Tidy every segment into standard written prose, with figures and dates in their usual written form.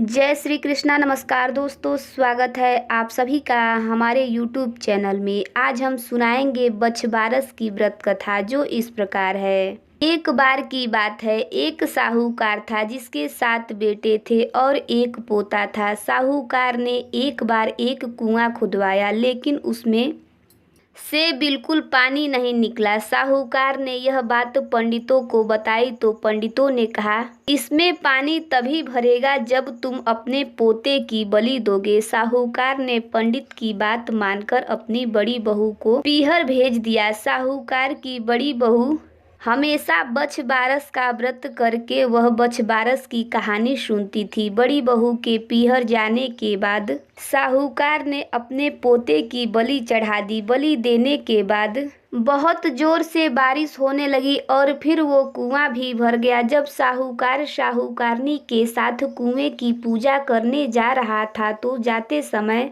जय श्री कृष्णा। नमस्कार दोस्तों, स्वागत है आप सभी का हमारे YouTube चैनल में। आज हम सुनाएंगे बछबारस की व्रत कथा, जो इस प्रकार है। एक बार की बात है, एक साहूकार था जिसके 7 बेटे थे और एक पोता था। साहूकार ने एक बार एक कुआं खुदवाया, लेकिन उसमें से बिल्कुल पानी नहीं निकला। साहूकार ने यह बात पंडितों को बताई तो पंडितों ने कहा, इसमें पानी तभी भरेगा जब तुम अपने पोते की बलि दोगे। साहूकार ने पंडित की बात मानकर अपनी बड़ी बहू को पीहर भेज दिया। साहूकार की बड़ी बहू हमेशा बछबारस का व्रत करके वह बछबारस की कहानी सुनती थी। बड़ी बहू के पीहर जाने के बाद साहूकार ने अपने पोते की बलि चढ़ा दी। बलि देने के बाद बहुत जोर से बारिश होने लगी और फिर वो कुआं भी भर गया। जब साहूकार साहूकारनी के साथ कुएं की पूजा करने जा रहा था तो जाते समय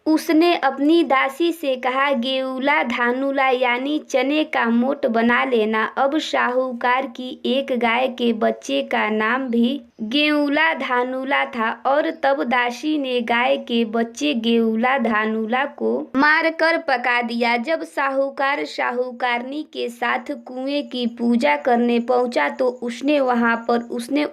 उसने अपनी दासी से कहा, गेउला धानुला यानी चने का मोट बना लेना। अब साहूकार की एक गाय के बच्चे का नाम भी गेउला धानुला था और तब दासी ने गाय के बच्चे गेउला धानुला को मारकर पका दिया। जब साहूकार साहूकारनी के साथ कुएं की पूजा करने पहुंचा तो उसने वहां पर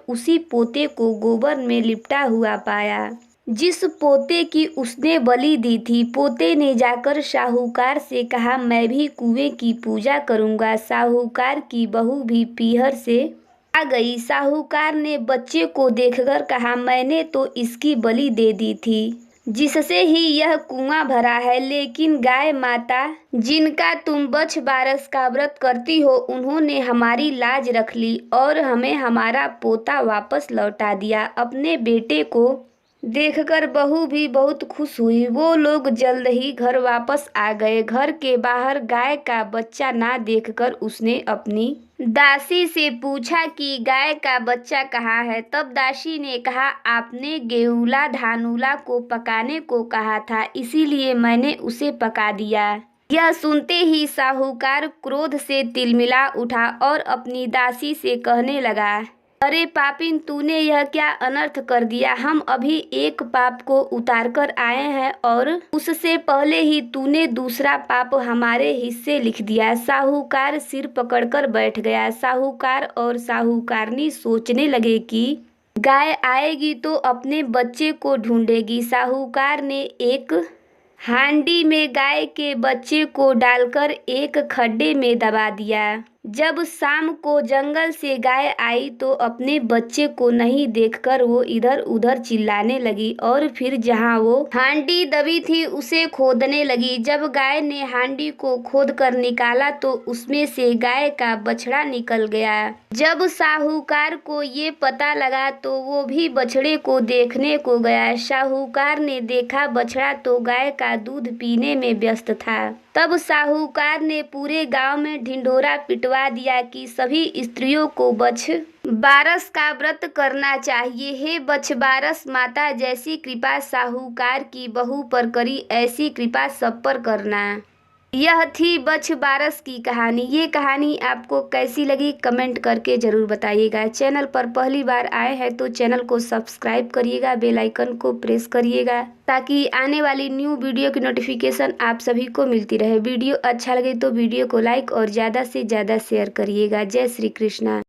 उसी पोते को गोबर में लिपटा हुआ पाया जिस पोते की उसने बलि दी थी। पोते ने जाकर साहूकार से कहा, मैं भी कुएं की पूजा करूंगा। साहूकार की बहू भी पीहर से आ गई। साहूकार ने बच्चे को देखकर कहा, मैंने तो इसकी बलि दे दी थी जिससे ही यह कुआं भरा है, लेकिन गाय माता जिनका तुम बछबारस का व्रत करती हो उन्होंने हमारी लाज रख ली और हमें हमारा पोता वापस लौटा दिया। अपने बेटे को देखकर बहू भी बहुत खुश हुई। वो लोग जल्द ही घर वापस आ गए। घर के बाहर गाय का बच्चा ना देखकर उसने अपनी दासी से पूछा कि गाय का बच्चा कहाँ है। तब दासी ने कहा, आपने गेउला धानुला को पकाने को कहा था, इसीलिए मैंने उसे पका दिया। यह सुनते ही साहूकार क्रोध से तिलमिला उठा और अपनी दासी से कहने लगा, अरे पापिन, तूने यह क्या अनर्थ कर दिया। हम अभी एक पाप को उतार कर आए हैं और उससे पहले ही तूने दूसरा पाप हमारे हिस्से लिख दिया। साहूकार सिर पकड़कर बैठ गया। साहूकार और साहूकारनी सोचने लगे कि गाय आएगी तो अपने बच्चे को ढूंढेगी। साहूकार ने एक हांडी में गाय के बच्चे को डालकर एक खड्डे में दबा दिया। जब शाम को जंगल से गाय आई तो अपने बच्चे को नहीं देखकर वो इधर उधर चिल्लाने लगी और फिर जहां वो हांडी दबी थी उसे खोदने लगी। जब गाय ने हांडी को खोदकर निकाला तो उसमें से गाय का बछड़ा निकल गया। जब साहूकार को ये पता लगा तो वो भी बछड़े को देखने को गया। साहूकार ने देखा बछड़ा तो गाय का दूध पीने में व्यस्त था। तब साहूकार ने पूरे गांव में ढिंढोरा पिटवा दिया कि सभी स्त्रियों को बछबारस का व्रत करना चाहिए। हे बछबारस माता जैसी कृपा साहूकार की बहू पर करी, ऐसी कृपा सब पर करना। यह थी बछबारस की कहानी। ये कहानी आपको कैसी लगी कमेंट करके ज़रूर बताइएगा। चैनल पर पहली बार आए हैं तो चैनल को सब्सक्राइब करिएगा, बेल आइकन को प्रेस करिएगा ताकि आने वाली न्यू वीडियो की नोटिफिकेशन आप सभी को मिलती रहे। वीडियो अच्छा लगे तो वीडियो को लाइक और ज़्यादा से ज़्यादा शेयर करिएगा। जय श्री कृष्णा।